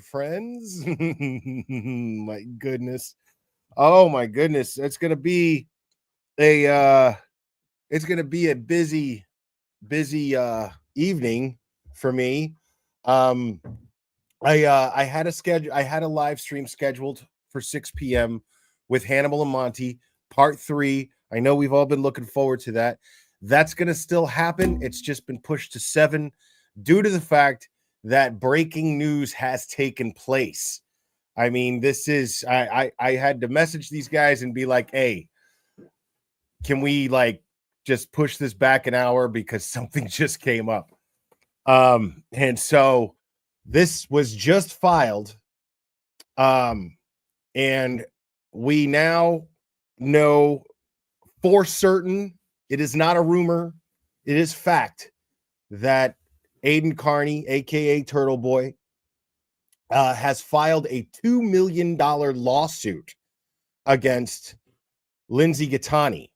friends. My goodness. Oh my goodness. It's gonna be a busy evening for me. Um I had a live stream scheduled for 6 p.m. with Hannibal and Monty, part 3. I know we've all been looking forward to that. That's going to still happen. It's just been pushed to 7 due to the fact that breaking news has taken place. I mean, this is I had to message these guys and be like, "Hey, can we like just push this back an hour because something just came up?" And so this was just filed. And we now know for certain, it is not a rumor, it is fact, that Aiden Carney, aka Turtleboy, has filed a $2 million lawsuit against Lindsay Gattani,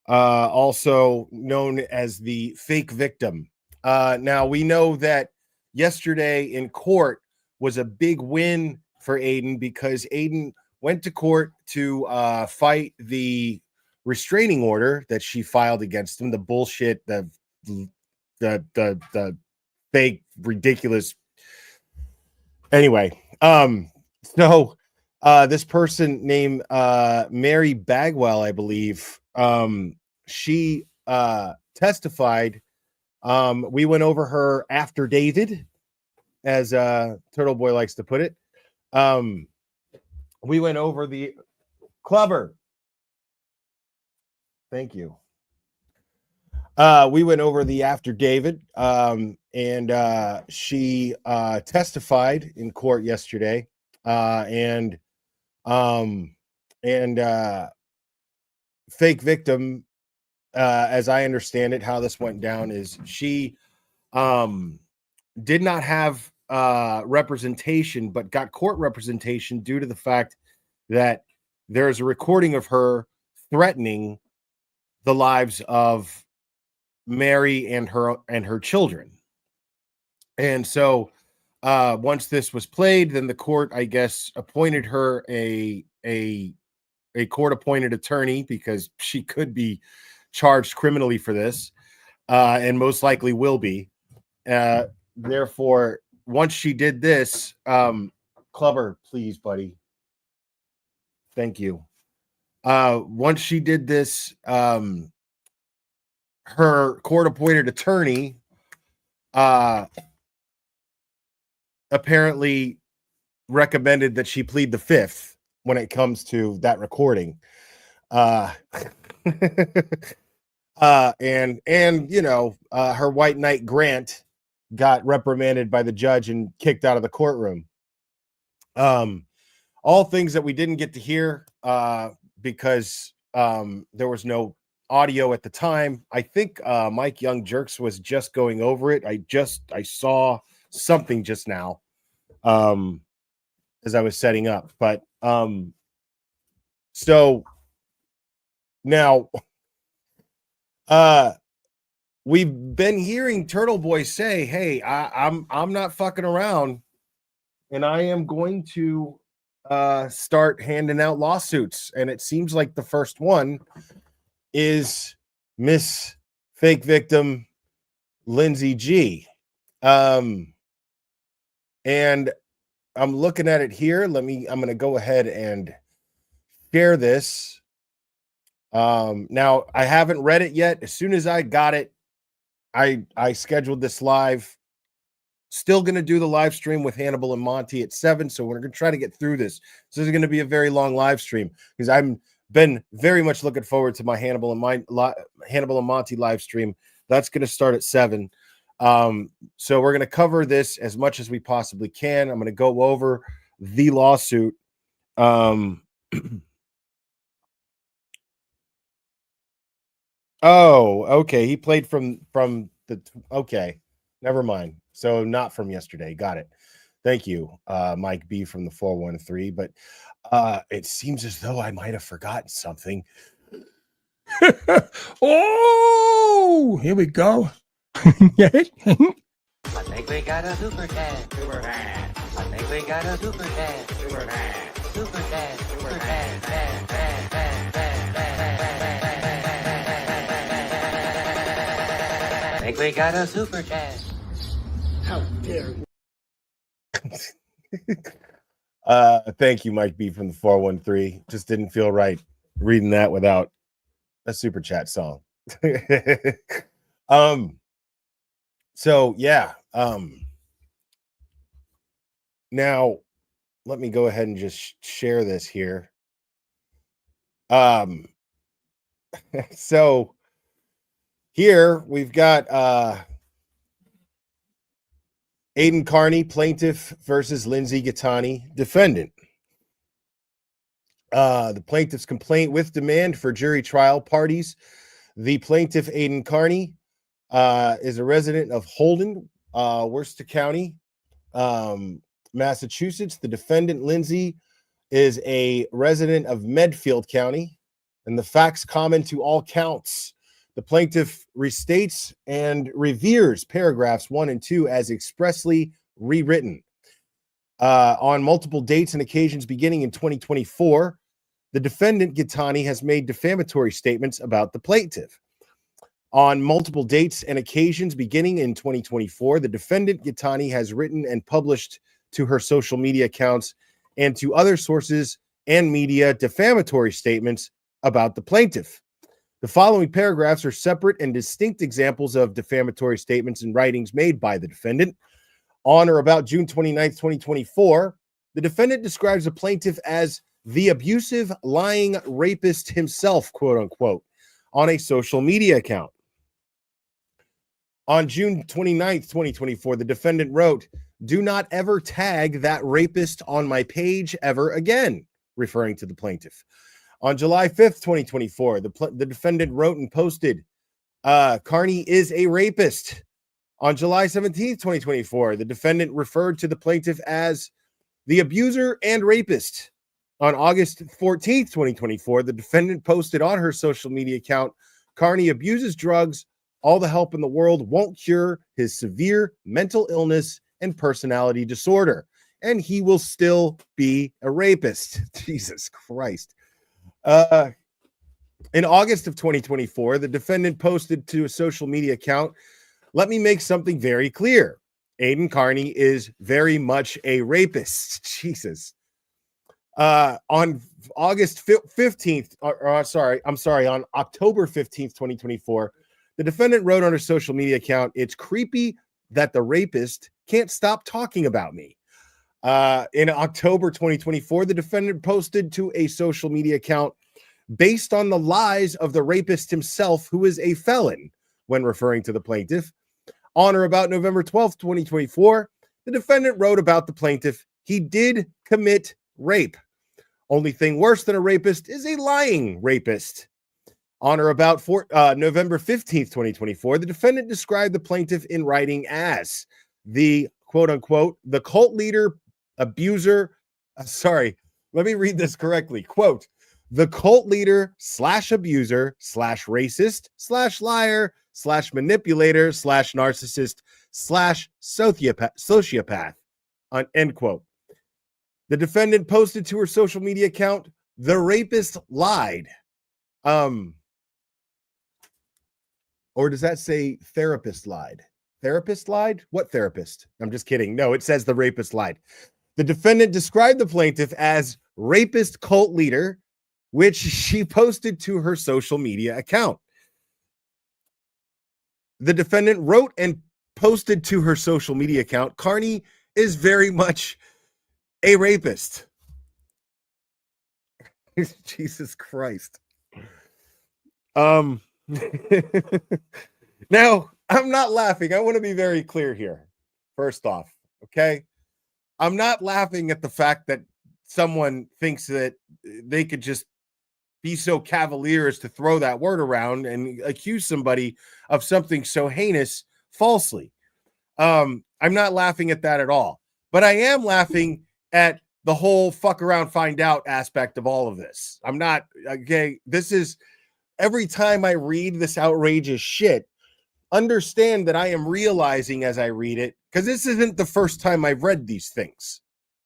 also known as the fake victim. Now we know that yesterday in court was a big win for Aiden because Aiden went to court to fight the restraining order that she filed against him, the bullshit, the fake, ridiculous. Anyway, so this person named Mary Bagwell, I believe, she testified. We went over her affidavit, as Turtleboy likes to put it. We went over the Clubber. Thank you. We went over the affidavit, and she testified in court yesterday, and fake victim, as I understand it, how this went down is she did not have representation, but got court representation due to the fact that there's a recording of her threatening the lives of Mary and her children. And so once this was played, then the court, I guess, appointed her a court appointed attorney because she could be charged criminally for this, and most likely will be. Therefore, once she did this, Clubber, please, buddy. Thank you. Once she did this, her court-appointed attorney apparently recommended that she plead the fifth when it comes to that recording. And you know, her white knight Grant got reprimanded by the judge and kicked out of the courtroom. All things that we didn't get to hear because there was no audio at the time. I think Mike Young Jerks was just going over it. I saw something just now as I was setting up, but so now we've been hearing Turtleboy say, "Hey, I'm not fucking around, and I am going to start handing out lawsuits." And it seems like the first one is Miss Fake Victim Lindsay G. And I'm looking at it here. I'm going to go ahead and share this. Now I haven't read it yet. As soon as I got it, I scheduled this live. Still going to do the live stream with Hannibal and Monty at 7. So we're going to try to get through this. So this is going to be a very long live stream because I'm been very much looking forward to my Hannibal and Monty live stream. That's going to start at 7. So we're going to cover this as much as we possibly can. I'm going to go over the lawsuit. Oh, okay. He played from the okay. Never mind. So not from yesterday. Got it. Thank you, Mike B from the 413. But it seems as though I might have forgotten something. Oh, here we go. I think we got a super cat. I think we got a super dad. Super dad. Super dad. Super dad. Dad. Dad. Dad. Dad. Dad. I think we got a super dad. How dare you? Thank you, Mike B from the 413. Just didn't feel right reading that without a super chat song. So yeah. Now let me go ahead and just share this here. So here we've got Aiden Carney, plaintiff, versus Lindsay Gattani, defendant. The plaintiff's complaint with demand for jury trial parties. The plaintiff, Aiden Carney, is a resident of Holden, Worcester County, Massachusetts. The defendant, Lindsay, is a resident of Medfield County, and the facts common to all counts. The plaintiff restates and reveres paragraphs 1 and 2 as expressly rewritten. On multiple dates and occasions beginning in 2024, the defendant, Gattani, has made defamatory statements about the plaintiff. On multiple dates and occasions beginning in 2024, the defendant, Gattani, has written and published to her social media accounts and to other sources and media defamatory statements about the plaintiff. The following paragraphs are separate and distinct examples of defamatory statements and writings made by the defendant. On or about June 29th, 2024, the defendant describes the plaintiff as the abusive, lying rapist himself, quote unquote, on a social media account. On June 29th, 2024, the defendant wrote, "Do not ever tag that rapist on my page ever again," referring to the plaintiff. On July 5th, 2024, the defendant wrote and posted, "Carney is a rapist." On July 17th, 2024, the defendant referred to the plaintiff as the abuser and rapist. On August 14th, 2024, the defendant posted on her social media account, "Carney abuses drugs. All the help in the world won't cure his severe mental illness and personality disorder, and he will still be a rapist." Jesus Christ. In August of 2024, the defendant posted to a social media account, "Let me make something very clear. Aiden Carney is very much a rapist." Jesus. On August 15th, on October 15th, 2024, the defendant wrote on her social media account, "It's creepy that the rapist can't stop talking about me." In October 2024, the defendant posted to a social media account, "Based on the lies of the rapist himself, who is a felon," when referring to the plaintiff. On or about November 12th, 2024, the defendant wrote about the plaintiff, "He did commit rape. Only thing worse than a rapist is a lying rapist." On or about November 15th, 2024, the defendant described the plaintiff in writing as the quote unquote, the cult leader, abuser. Let me read this correctly. Quote, "The cult leader / abuser / racist / liar / manipulator / narcissist / sociopath. End quote. The defendant posted to her social media account, "The rapist lied." Or does that say therapist lied? Therapist lied? What therapist? I'm just kidding. No, it says the rapist lied. The defendant described the plaintiff as rapist cult leader, which she posted to her social media account. The defendant wrote and posted to her social media account, "Carney is very much a rapist." Jesus Christ. Now, I'm not laughing. I want to be very clear here. First off, okay? I'm not laughing at the fact that someone thinks that they could just be so cavalier as to throw that word around and accuse somebody of something so heinous falsely. I'm not laughing at that at all. But I am laughing at the whole fuck around, find out aspect of all of this. I'm not, okay? This is, every time I read this outrageous shit, understand that I am realizing as I read it, because this isn't the first time I've read these things.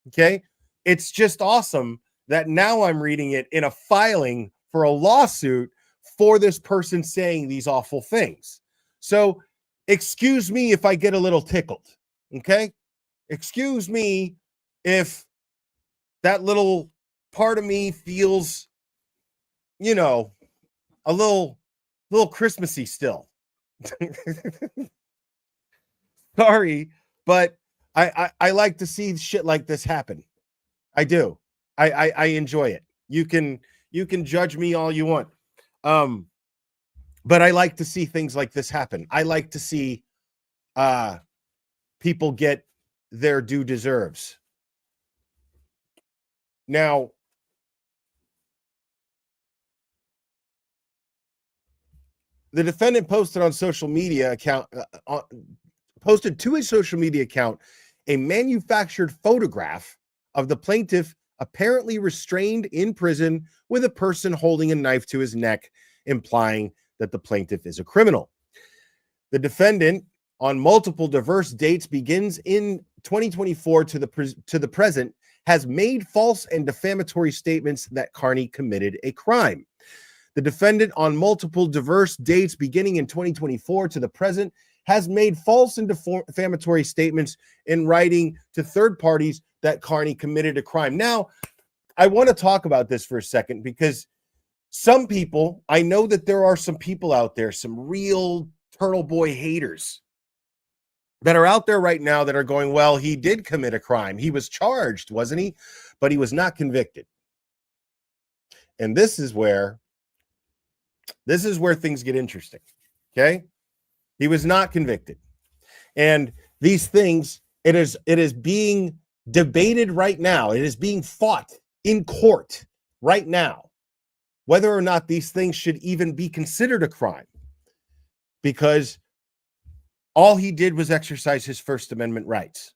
Okay. It's just awesome that now I'm reading it in a filing for a lawsuit for this person saying these awful things. So excuse me if I get a little tickled. Okay. Excuse me if that little part of me feels, a little Christmassy still. Sorry, but I like to see shit like this happen. I do. I enjoy it. You can judge me all you want. But I like to see things like this happen. I like to see people get their due deserves. Now, the defendant posted on social media account posted to his social media account a manufactured photograph of the plaintiff apparently restrained in prison with a person holding a knife to his neck, implying that the plaintiff is a criminal. The defendant, on multiple diverse dates, begins in 2024 to the present, has made false and defamatory statements that Carney committed a crime. The defendant, on multiple diverse dates beginning in 2024 to the present, has made false and defamatory statements in writing to third parties that Carney committed a crime. Now, I want to talk about this for a second because some people, I know that there are some people out there, some real Turtleboy haters that are out there right now that are going, well, he did commit a crime. He was charged, wasn't he? But he was not convicted. And this is where things get interesting. Okay? He was not convicted. And these things, it is being debated right now. It is being fought in court right now, whether or not these things should even be considered a crime, because all he did was exercise his First Amendment rights.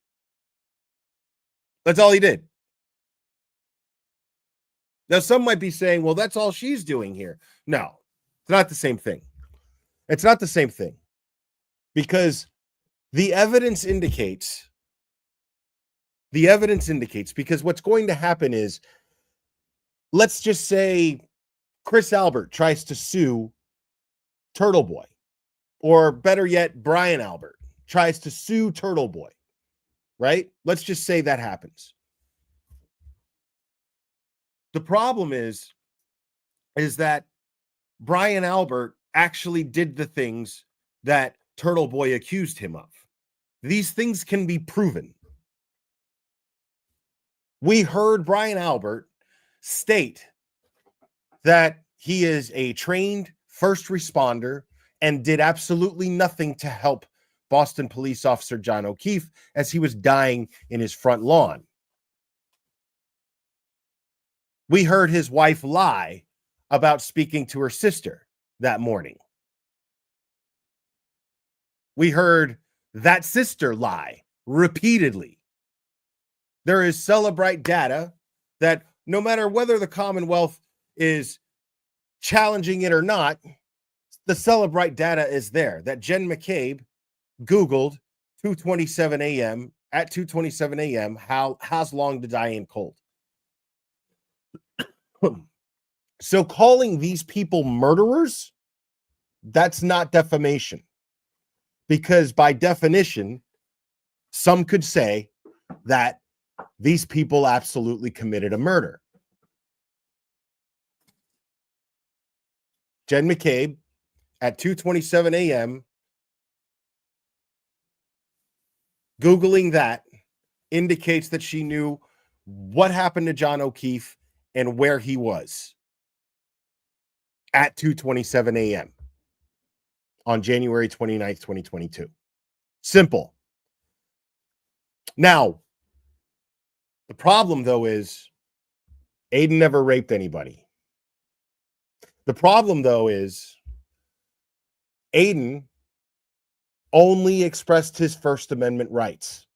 That's all he did. Now, some might be saying, well, that's all she's doing here. No, it's not the same thing. It's not the same thing, because the evidence indicates, because what's going to happen is, let's just say Chris Albert tries to sue Turtleboy, or better yet, Brian Albert tries to sue Turtleboy, right? Let's just say that happens. The problem is that Brian Albert actually did the things that Turtleboy accused him of. These things can be proven. We heard Brian Albert state that he is a trained first responder and did absolutely nothing to help Boston police officer John O'Keefe as he was dying in his front lawn. We heard his wife lie about speaking to her sister that morning. We heard that sister lie repeatedly. There is Celebrite data that no matter whether the Commonwealth is challenging it or not, the Celebrite data is there, that Jen McCabe Googled 2:27 a.m. at 2:27 a.m. how's long to die in cold. So calling these people murderers, that's not defamation. Because by definition, some could say that these people absolutely committed a murder. Jen McCabe at 2:27 a.m. Googling that indicates that she knew what happened to John O'Keefe and where he was at 2:27 a.m. on January 29th, 2022. Simple. Now, the problem, though, is Aiden never raped anybody. The problem, though, is Aiden only expressed his First Amendment rights.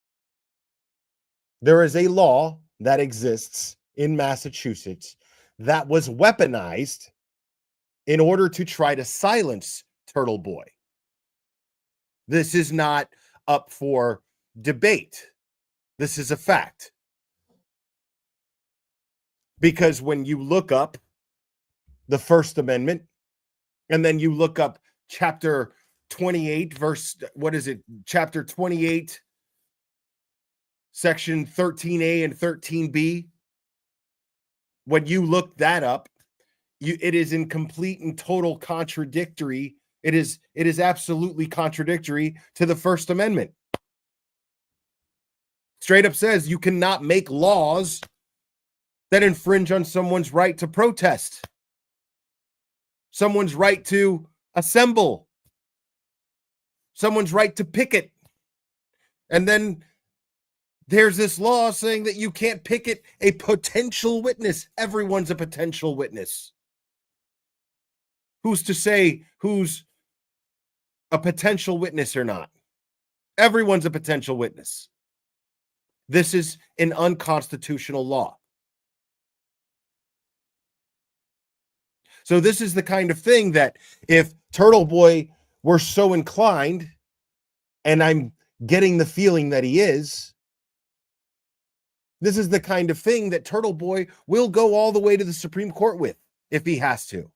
There is a law that exists in Massachusetts that was weaponized in order to try to silence Turtleboy. This is not up for debate. This is a fact. Because when you look up the First Amendment and then you look up chapter 28, verse, what is it? Chapter 28, section 13A and 13B. When you look that up, it is in complete and total contradictory. It is absolutely contradictory to the First Amendment. Straight up says you cannot make laws that infringe on someone's right to protest, someone's right to assemble, someone's right to picket. And then there's this law saying that you can't picket a potential witness. Everyone's a potential witness. Who's to say who's a potential witness or not? Everyone's a potential witness. This is an unconstitutional law. So this is the kind of thing that if Turtleboy were so inclined, and I'm getting the feeling that he is, this is the kind of thing that Turtleboy will go all the way to the Supreme Court with if he has to.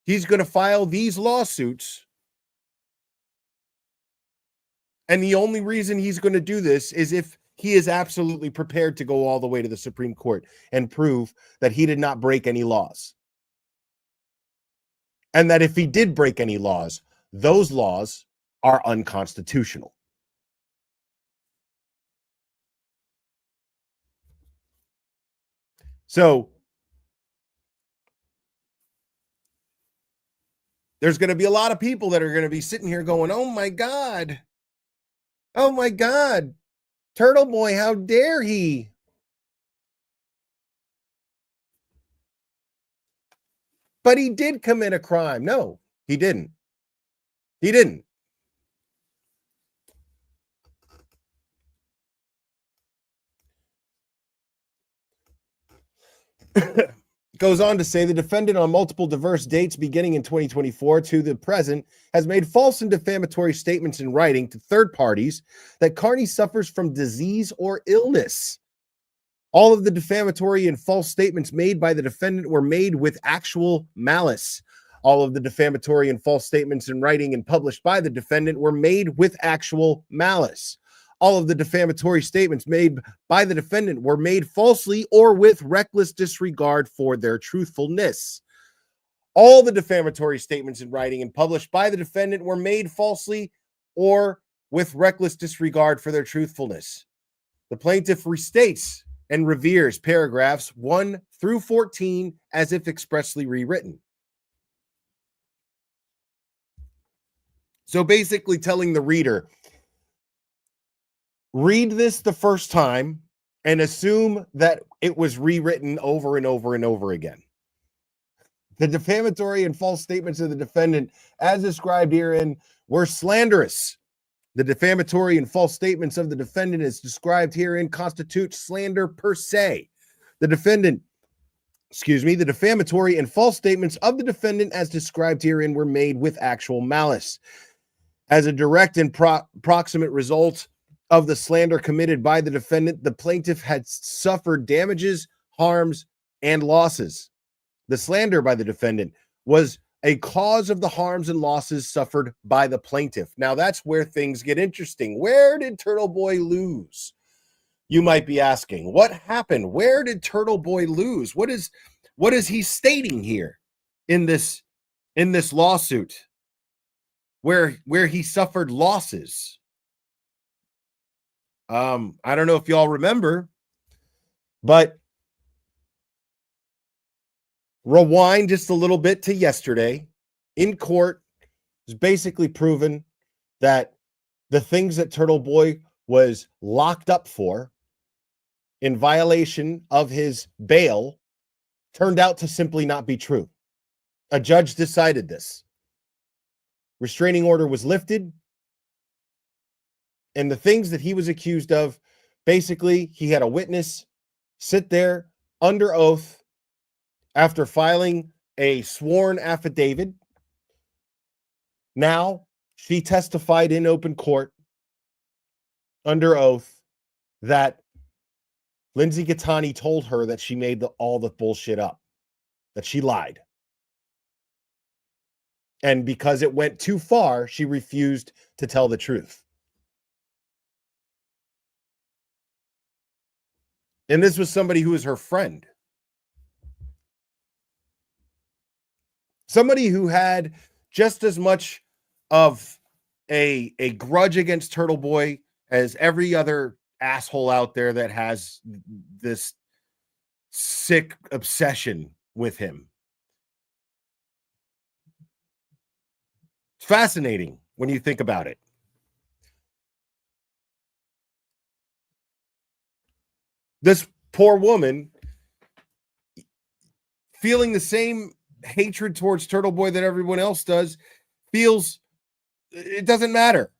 He's going to file these lawsuits. And the only reason he's going to do this is if he is absolutely prepared to go all the way to the Supreme Court and prove that he did not break any laws. And that if he did break any laws, those laws are unconstitutional. So there's going to be a lot of people that are going to be sitting here going, oh my God, Turtleboy, how dare he? But he did commit a crime. No, he didn't. He didn't. Goes on to say the defendant on multiple diverse dates beginning in 2024 to the present has made false and defamatory statements in writing to third parties that Carney suffers from disease or illness. All of the defamatory and false statements made by the defendant were made with actual malice. All of the defamatory and false statements in writing and published by the defendant were made with actual malice. All of the defamatory statements made by the defendant were made falsely or with reckless disregard for their truthfulness. All the defamatory statements in writing and published by the defendant were made falsely or with reckless disregard for their truthfulness. The plaintiff restates and reveres paragraphs 1 through 14 as if expressly rewritten. So basically telling the reader, read this the first time and assume that it was rewritten over and over and over again. The defamatory and false statements of the defendant, as described herein, were slanderous. The defamatory and false statements of the defendant, as described herein, constitute slander per se. The defamatory and false statements of the defendant, as described herein, were made with actual malice. As a direct and proximate result of the slander committed by the defendant, the plaintiff had suffered damages, harms, and losses. The slander by the defendant was a cause of the harms and losses suffered by the plaintiff. Now, that's where things get interesting. Where did Turtleboy lose? You might be asking, what happened? Where did Turtleboy lose? What is he stating here in this lawsuit where he suffered losses? I don't know if y'all remember, but rewind just a little bit to yesterday. In court, it was basically proven that the things that Turtleboy was locked up for in violation of his bail turned out to simply not be true. A judge decided this. Restraining order was lifted. And the things that he was accused of, basically, he had a witness sit there under oath after filing a sworn affidavit. Now, she testified in open court under oath that Lindsay Gattani told her that she made all the bullshit up, that she lied. And because it went too far, she refused to tell the truth. And this was somebody who was her friend. Somebody who had just as much of a grudge against Turtleboy as every other asshole out there that has this sick obsession with him. It's fascinating when you think about it. This poor woman, feeling the same hatred towards Turtleboy that everyone else does, feels it doesn't matter.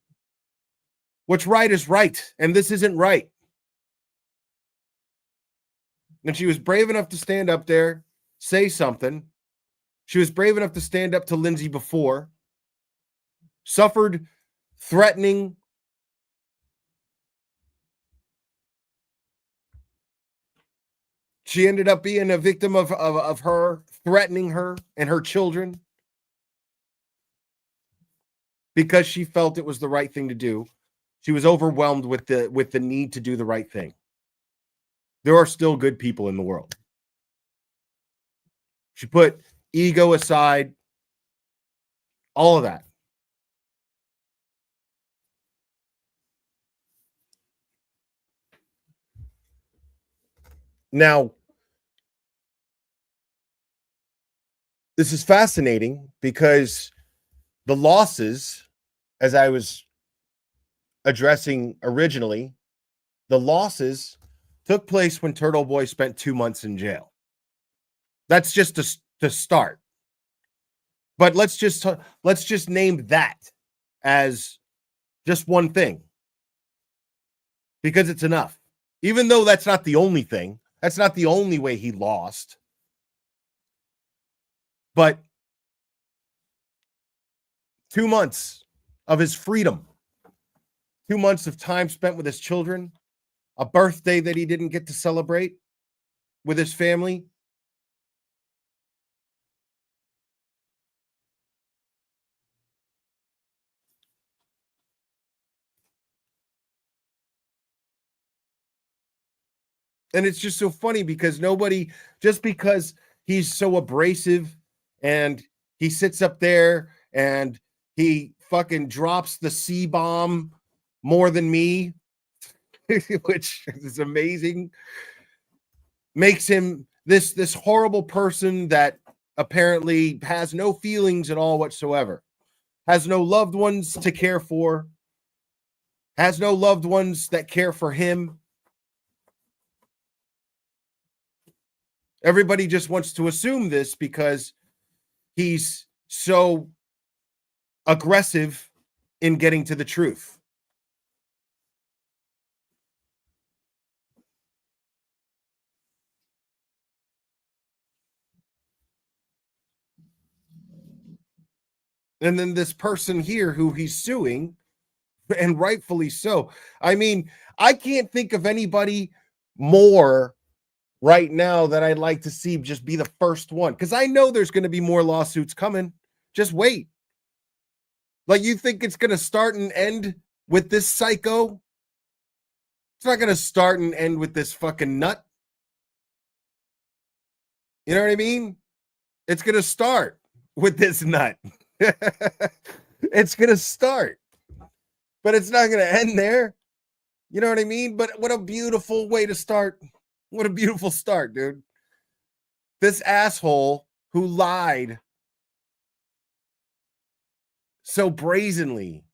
What's right is right, and this isn't right. And she was brave enough to stand up there, say something. She was brave enough to stand up to Lindsay before, suffered threatening. She ended up being a victim of her threatening her and her children because she felt it was the right thing to do. She was overwhelmed with the need to do the right thing. There are still good people in the world. She put ego aside, all of that. Now, this is fascinating because the losses, as I was addressing originally, the losses took place when Turtleboy spent 2 months in jail. That's just to start. But let's just name that as just one thing, because it's enough. Even though that's not the only thing, that's not the only way he lost. But 2 months of his freedom, 2 months of time spent with his children, a birthday that he didn't get to celebrate with his family. And it's just so funny because nobody, just because he's so abrasive and he sits up there and he fucking drops the C-bomb more than me, which is amazing, makes him this horrible person that apparently has no feelings at all whatsoever, has no loved ones to care for, has no loved ones that care for him. Everybody just wants to assume this because he's so aggressive in getting to the truth. And then this person here who he's suing, and rightfully so. I mean, I can't think of anybody more right now that I'd like to see just be the first one, because I know there's going to be more lawsuits coming. Just wait. Like, you think it's going to start and end with this psycho? It's not going to start and end with this fucking nut. You know what I mean? It's going to start with this nut. It's going to start, but it's not going to end there. You know what I mean? But what a beautiful way to start. What a beautiful start, dude. This asshole who lied so brazenly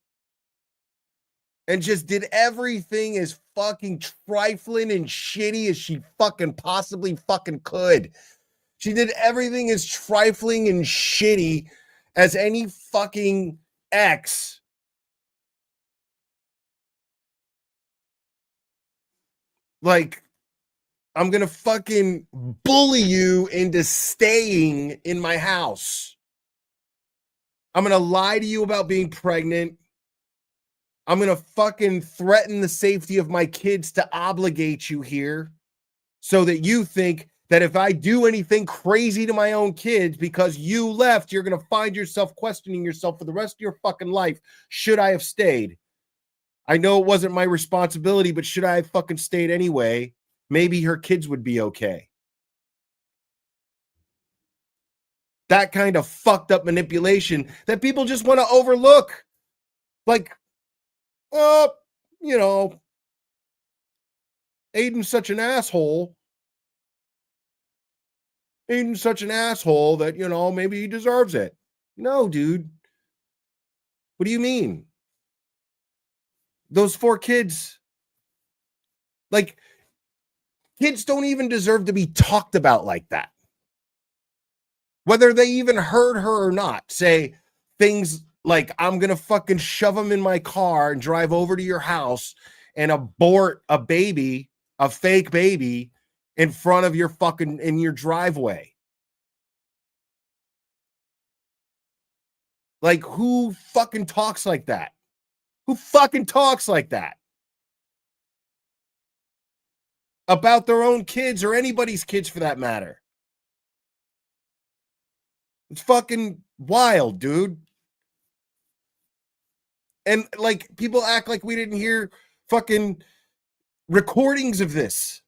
and just did everything as fucking trifling and shitty as she fucking possibly fucking could. She did everything as trifling and shitty as any fucking ex. Like, I'm going to fucking bully you into staying in my house. I'm going to lie to you about being pregnant. I'm going to fucking threaten the safety of my kids to obligate you here. so that you think that if I do anything crazy to my own kids because you left, you're going to find yourself questioning yourself for the rest of your fucking life. Should I have stayed? I know it wasn't my responsibility, but should I have fucking stayed anyway? Maybe her kids would be okay. That kind of fucked up manipulation that people just want to overlook. Like, oh, you know, Aiden's such an asshole. Aiden's such an asshole that, you know, maybe he deserves it. No, dude. What do you mean? Those 4 kids, like, kids don't even deserve to be talked about like that. Whether they even heard her or not, say things like, I'm going to fucking shove them in my car and drive over to your house and abort a baby, a fake baby, in front of your fucking, in your driveway. Like, who fucking talks like that? Who fucking talks like that? About their own kids or anybody's kids for that matter. It's fucking wild, dude. And like, people act like we didn't hear fucking recordings of this.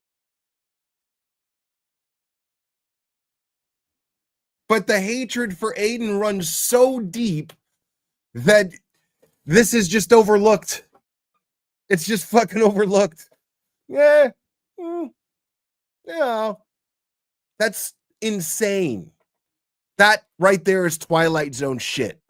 But the hatred for Aiden runs so deep that this is just overlooked. It's just fucking overlooked. Yeah. Yeah. That's insane. That right there is Twilight Zone shit.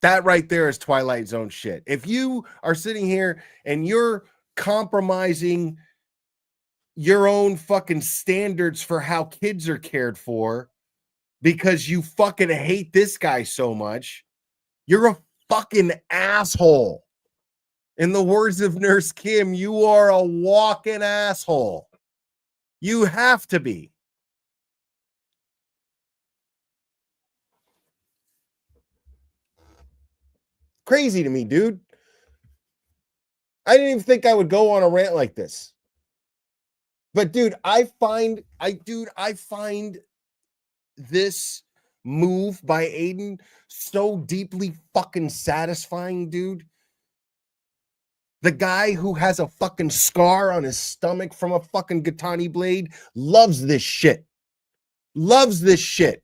That right there is Twilight Zone shit. If you are sitting here and you're compromising your own fucking standards for how kids are cared for because you fucking hate this guy so much, you're a fucking asshole. In the words of Nurse Kim, you are a walking asshole. You have to be. Crazy to me, dude. I didn't even think I would go on a rant like this. But dude, I find this move by Aiden so deeply fucking satisfying, dude. The guy who has a fucking scar on his stomach from a fucking Gatani blade loves this shit. Loves this shit.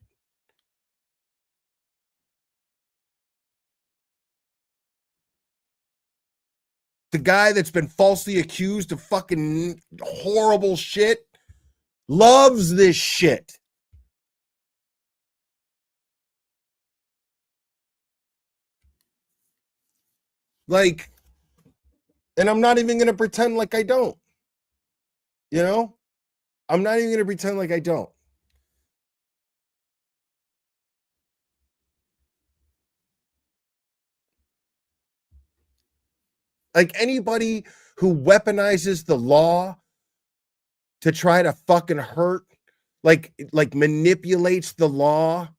The guy that's been falsely accused of fucking horrible shit loves this shit. Like, and I'm not even going to pretend like I don't. You know? I'm not even going to pretend like I don't. Like, anybody who weaponizes the law to try to fucking hurt, like manipulates the law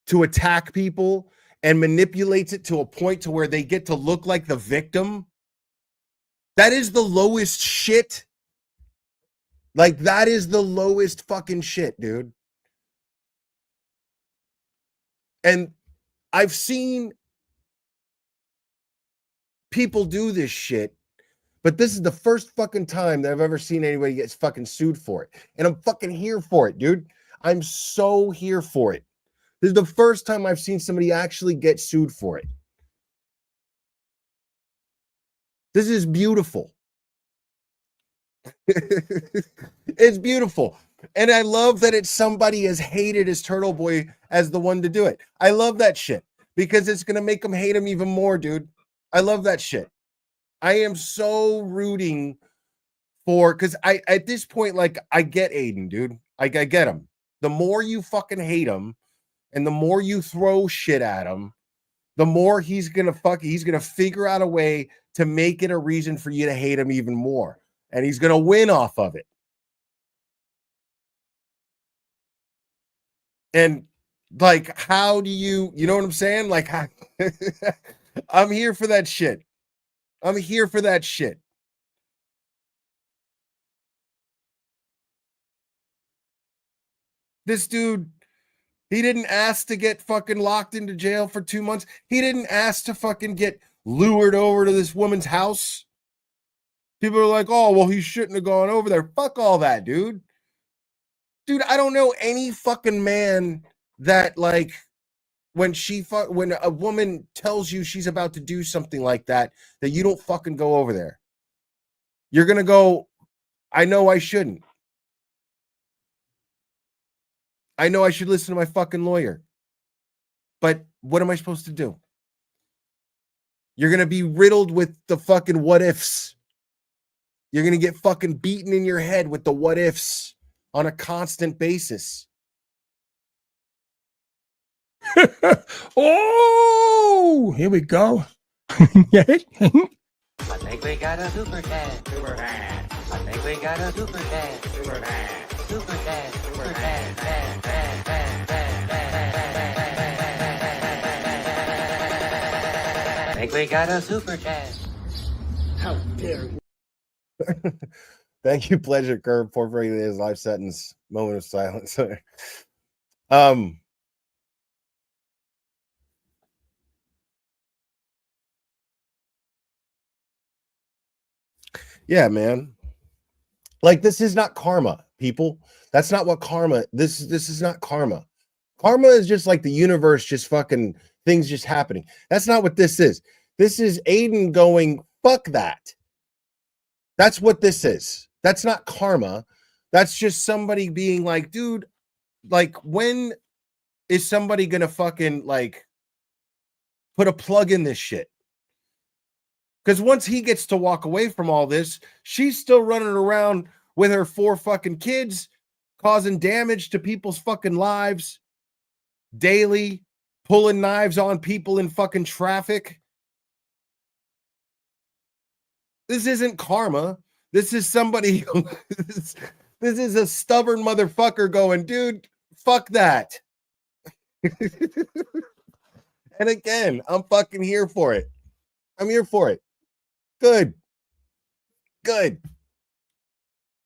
to attack people and manipulates it to a point to where they get to look like the victim, that is the lowest shit. Like, that is the lowest fucking shit, dude. And I've seen people do this shit, but this is the first fucking time that I've ever seen anybody get fucking sued for it. And I'm fucking here for it, dude. I'm so here for it. This is the first time I've seen somebody actually get sued for it. This is beautiful. It's beautiful. And I love that it's somebody as hated as Turtleboy as the one to do it. I love that shit because it's going to make them hate him even more, dude. I love that shit. I am so rooting for, because I, at this point, like, I get Aiden, dude. I get him. The more you fucking hate him and the more you throw shit at him, the more he's going to figure out a way to make it a reason for you to hate him even more. And he's going to win off of it. And like, how do you know what I'm saying? Like, I'm here for that shit. I'm here for that shit. This dude, he didn't ask to get fucking locked into jail for 2 months. He didn't ask to fucking get lured over to this woman's house. People are like, oh, well, he shouldn't have gone over there. Fuck all that, dude. Dude, I don't know any fucking man that, like, when a woman tells you she's about to do something like that you don't fucking go over there. You're gonna go, I know I shouldn't. I know I should listen to my fucking lawyer. But what am I supposed to do? You're gonna be riddled with the fucking what ifs. You're gonna get fucking beaten in your head with the what ifs on a constant basis. Oh, here we go. Yeah. I think we got a super dad. Super dad. I think we got a super dad. Super dad. Super dad. Super dad. Dad. Dad. Dad. Dad. Dad. I think we got a super dad. How dare you? Thank you, Pleasure Curve, for bringing his life sentence. Moment of silence. Yeah, man. Like, this is not karma, people. That's not what karma. This is not karma. Karma is just like the universe, just fucking things just happening. That's not what this is. This is Aiden going, fuck that. That's what this is. That's not karma. That's just somebody being like, dude, like, when is somebody gonna fucking like put a plug in this shit? Because once he gets to walk away from all this, she's still running around with her 4 fucking kids, causing damage to people's fucking lives daily, pulling knives on people in fucking traffic. This isn't karma. This is somebody, this is a stubborn motherfucker going, dude, fuck that. And again, I'm fucking here for it. I'm here for it. Good.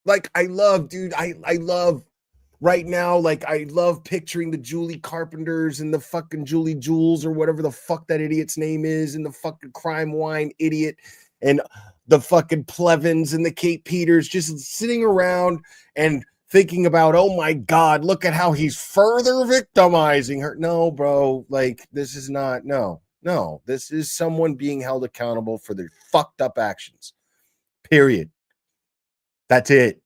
Like, I love, dude, I love right now, like, I love picturing the Julie Carpenters and the fucking Julie Jules or whatever the fuck that idiot's name is, and the fucking crime wine idiot, and the fucking Plevins and the Kate Peters just sitting around and thinking about, oh my God, look at how he's further victimizing her. No, bro, like, this is not, no, this is someone being held accountable for their fucked up actions. Period. That's it.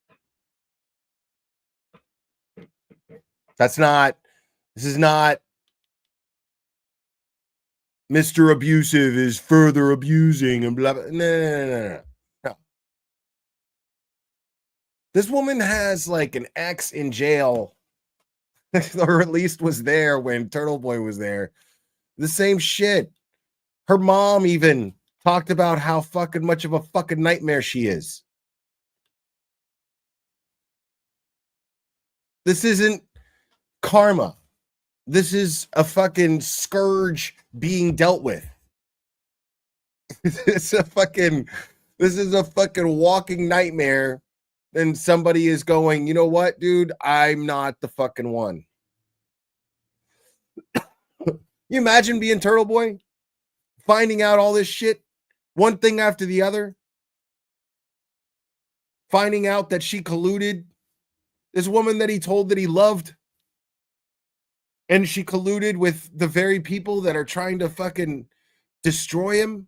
This is not Mr. Abusive is further abusing and blah, blah. No. This woman has like an ex in jail, or at least was there when Turtleboy was there. The same shit. Her mom even talked about how fucking much of a fucking nightmare she is. This isn't karma. This is a fucking scourge being dealt with. This is a fucking walking nightmare. And somebody is going, you know what, dude? I'm not the fucking one. You imagine being Turtleboy? Finding out all this shit, one thing after the other. Finding out that she colluded. This woman that he told that he loved. And she colluded with the very people that are trying to fucking destroy him.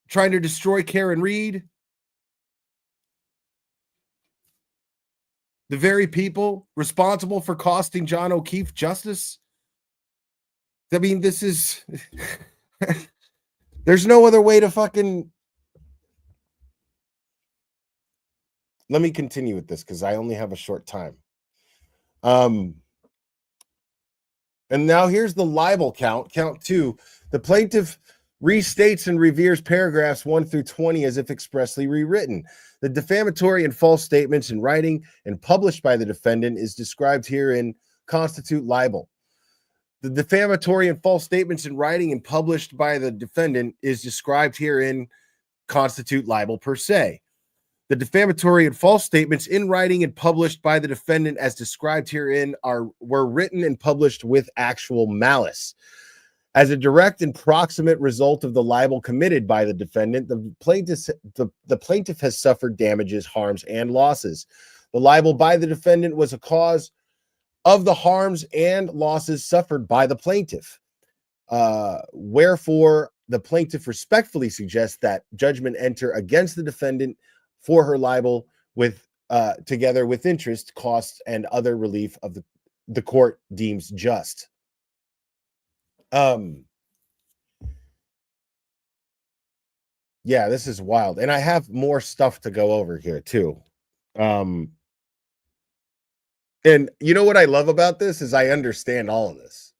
Trying to destroy Karen Reed. The very people responsible for costing John O'Keefe justice. I mean, this is... There's no other way to fucking... Let me continue with this because I only have a short time. And now here's the libel count. Count 2. The plaintiff restates and reveres paragraphs 1 through 20 as if expressly rewritten. The defamatory and false statements in writing and published by the defendant is described herein constitute libel. The defamatory and false statements in writing and published by the defendant is described herein constitute libel per se. The defamatory and false statements in writing and published by the defendant as described herein were written and published with actual malice. As a direct and proximate result of the libel committed by the defendant, the plaintiff has suffered damages, harms, and losses. The libel by the defendant was a cause of the harms and losses suffered by the plaintiff. Wherefore, the plaintiff respectfully suggests that judgment enter against the defendant for her libel with together with interest, costs, and other relief of the court deems just. Yeah, this is wild. And I have more stuff to go over here too. And you know what I love about this is I understand all of this.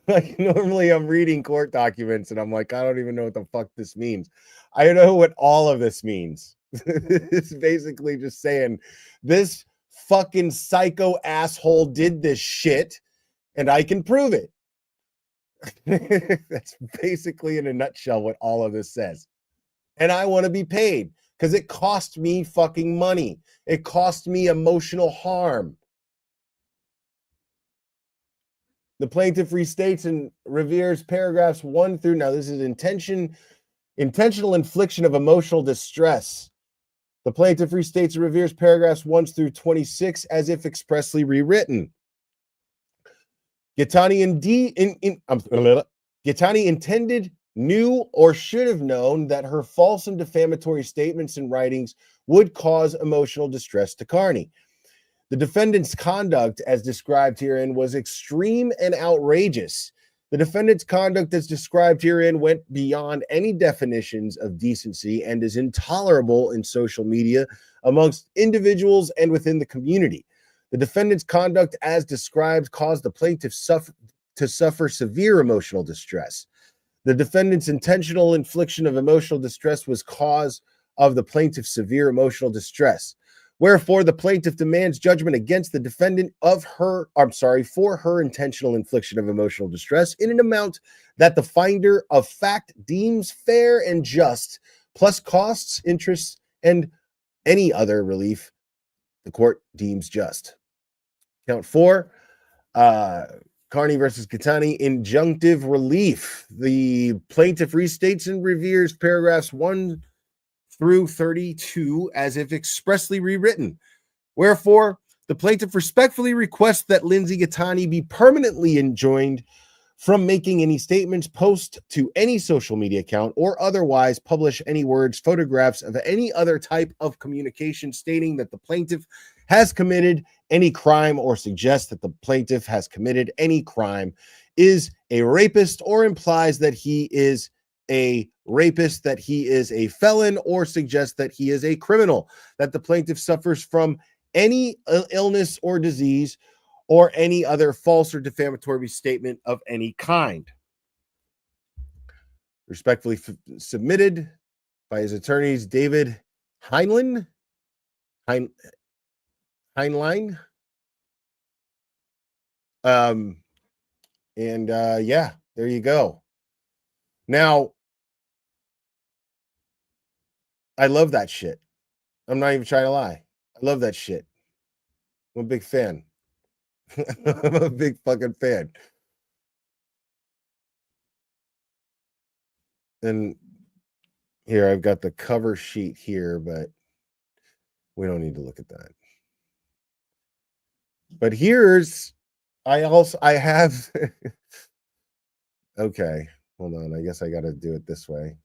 Like normally I'm reading court documents and I'm like, I don't even know what the fuck this means. I know what all of this means. It's basically just saying this fucking psycho asshole did this shit and I can prove it. That's basically in a nutshell what all of this says. And I want to be paid because it cost me fucking money. It cost me emotional harm. The plaintiff restates and reveres paragraphs 1 through, now this is intentional infliction of emotional distress. The plaintiff restates and reveres paragraphs 1 through 26 as if expressly rewritten. Gittani intended, knew, or should have known that her false and defamatory statements and writings would cause emotional distress to Carney. The defendant's conduct, as described herein, was extreme and outrageous. The defendant's conduct, as described herein, went beyond any definitions of decency and is intolerable in social media amongst individuals and within the community. The defendant's conduct, as described, caused the plaintiff to suffer severe emotional distress. The defendant's intentional infliction of emotional distress was cause of the plaintiff's severe emotional distress. Wherefore, the plaintiff demands judgment against the defendant for her intentional infliction of emotional distress in an amount that the finder of fact deems fair and just, plus costs, interests, and any other relief the court deems just. Count 4, Carney versus Gittani, injunctive relief. The plaintiff restates and reveres paragraphs 1 through 32 as if expressly rewritten. Wherefore, the plaintiff respectfully requests that Lindsay Gittani be permanently enjoined from making any statements, post to any social media account, or otherwise publish any words, photographs of any other type of communication stating that the plaintiff has committed any crime or suggests that the plaintiff has committed any crime, is a rapist, or implies that he is a rapist, that he is a felon, or suggests that he is a criminal, that the plaintiff suffers from any illness or disease, or any other false or defamatory statement of any kind. Respectfully submitted by his attorneys, David Heinlein. Yeah, there you go. Now, I love that shit. I'm not even trying to lie. I love that shit. I'm a big fan. I'm a big fucking fan. And here I've got the cover sheet here, but we don't need to look at that. But I have okay, hold on. I guess I got to do it this way.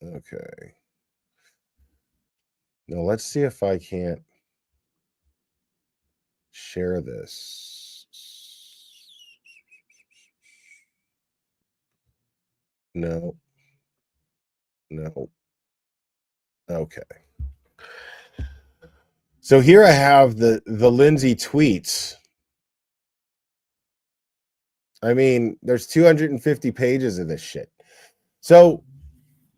Okay. Now let's see if I can't share this. No. Okay. So here I have the Lindsay tweets. I mean, there's 250 pages of this shit. So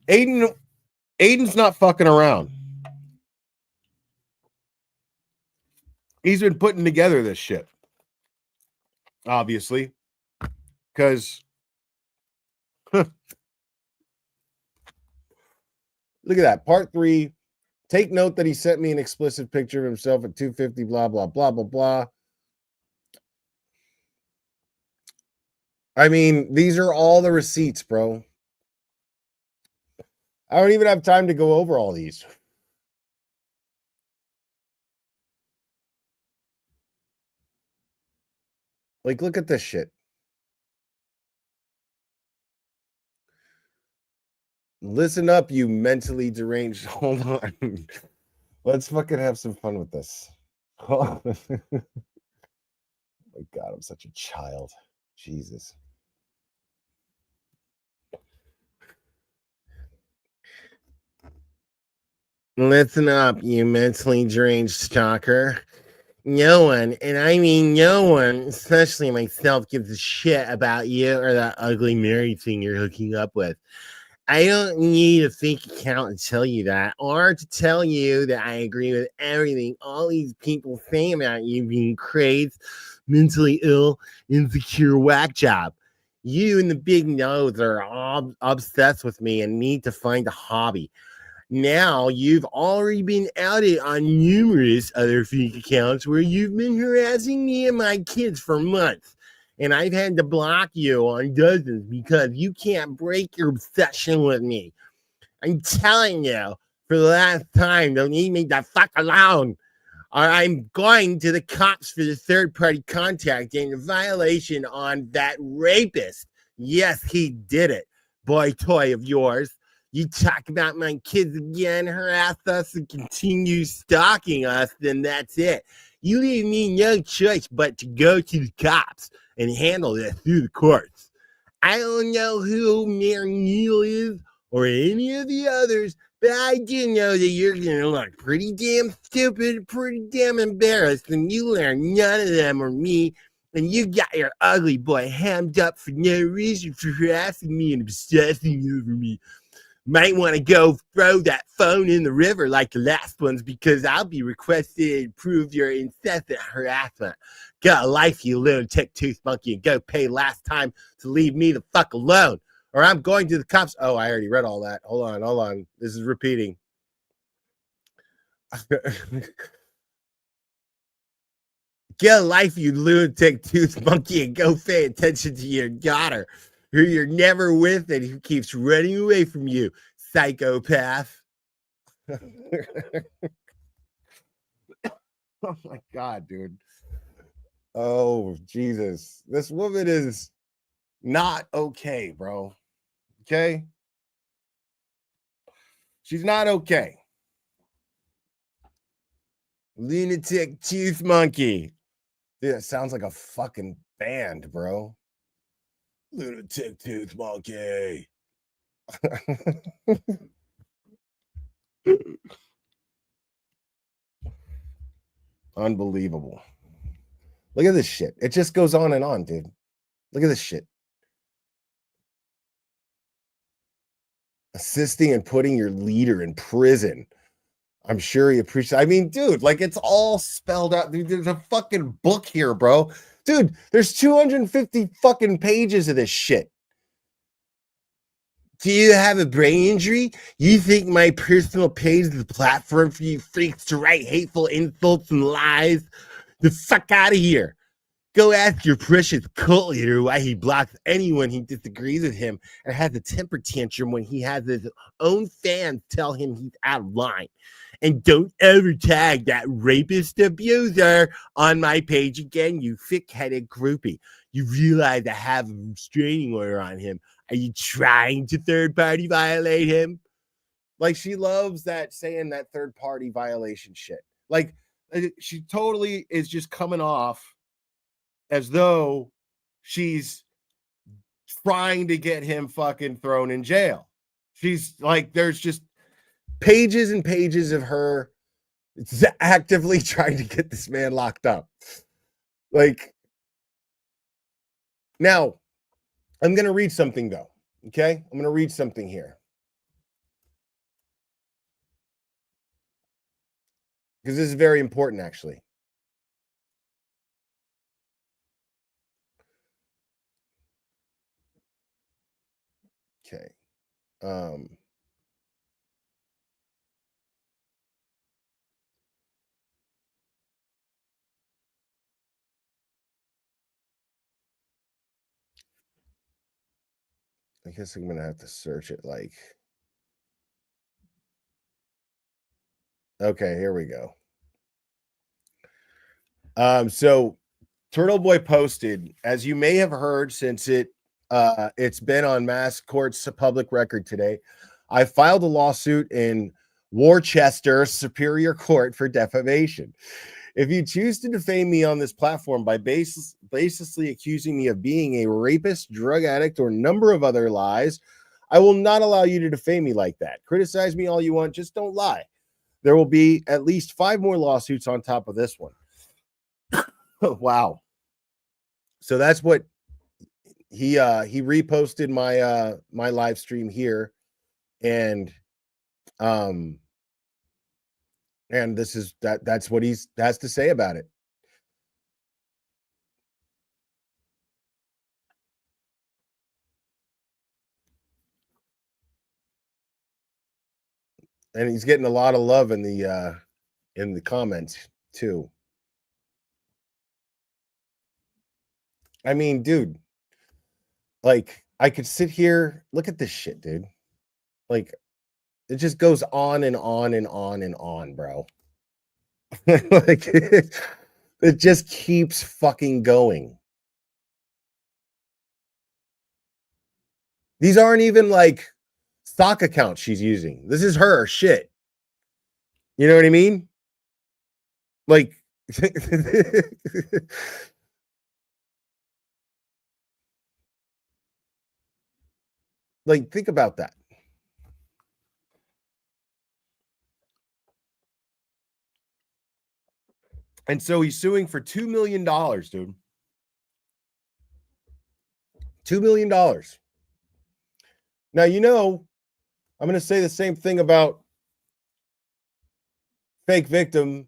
Aiden's not fucking around. He's been putting together this shit, obviously, because look at that. Part 3. Take note that he sent me an explicit picture of himself at 250, blah, blah, blah, blah, blah. I mean, these are all the receipts, bro. I don't even have time to go over all these. Like, look at this shit. Listen up, you mentally deranged. Hold on. Let's fucking have some fun with this. Oh my God, I'm such a child. Jesus. Listen up, you mentally deranged stalker. No one, and I mean no one, especially myself, gives a shit about you or that ugly married thing you're hooking up with. I don't need a fake account to tell you that, or to tell you that I agree with everything all these people say about you being crazed, mentally ill, insecure, whack job. You and the big nose are all obsessed with me and need to find a hobby. Now you've already been outed on numerous other fake accounts where you've been harassing me and my kids for months. And I've had to block you on dozens because you can't break your obsession with me. I'm telling you for the last time, don't leave me the fuck alone. Or I'm going to the cops for the third-party contact and a violation on that rapist. Yes, he did it. Boy toy of yours. You talk about my kids again, harass us, and continue stalking us, then that's it. You leave me no choice but to go to the cops and handle this through the courts. I don't know who Mayor Neal is or any of the others, but I do know that you're going to look pretty damn stupid, pretty damn embarrassed, and you learn none of them or me, and you got your ugly boy hammed up for no reason for harassing me and obsessing over me. Might want to go throw that phone in the river like the last ones because I'll be requested to prove your incessant harassment. Get a life, you lunatic tooth monkey, and go pay last time to leave me the fuck alone. Or I'm going to the cops. Oh, I already read all that. Hold on. This is repeating. Get a life, you lunatic tooth monkey, and go pay attention to your daughter, who you're never with and who keeps running away from you, psychopath. Oh my God, dude. Oh, Jesus. This woman is not okay, bro. Okay? She's not okay. Lunatic tooth monkey. Dude, that sounds like a fucking band, bro. Lunatic tooth monkey. Unbelievable. Look at this shit. It just goes on and on, dude. Look at this shit. Assisting and putting your leader in prison. I'm sure he appreciates. I mean, dude, like it's all spelled out. Dude, there's a fucking book here, bro. Dude, there's 250 fucking pages of this shit. Do you have a brain injury? You think my personal page is the platform for you freaks to write hateful insults and lies? The fuck out of here. Go ask your precious cult leader why he blocks anyone he disagrees with him and has a temper tantrum when he has his own fans tell him he's out of line. And don't ever tag that rapist abuser on my page again, you thick-headed groupie. You realize I have a restraining order on him. Are you trying to third-party violate him? Like, she loves that saying that third-party violation shit. Like, she totally is just coming off as though she's trying to get him fucking thrown in jail. She's like, there's just pages and pages of her actively trying to get this man locked up. Like, Now, I'm going to read something, though. Okay? I'm going to read something here. Because this is very important, actually. Okay. I guess I'm going to have to search it like. Okay, here we go. So Turtleboy posted, as you may have heard, since it's been on mass court's public record today, I filed a lawsuit in Worcester Superior Court for defamation. If you choose to defame me on this platform by baselessly accusing me of being a rapist, drug addict, or a number of other lies, I will not allow you to defame me like that. Criticize me all you want, just don't lie. There will be at least 5 more lawsuits on top of this one. Wow. So that's what he reposted my my live stream here, and this is that's what he has to say about it. And he's getting a lot of love in the comments too. I mean, dude, like I could sit here, look at this shit, dude. Like it just goes on and on and on and on, bro. Like it just keeps fucking going. These aren't even like stock accounts she's using. This is her shit. You know what I mean? Like like think about that. And so he's suing for $2 million, dude. $2 million. Now, you know, I'm going to say the same thing about fake victim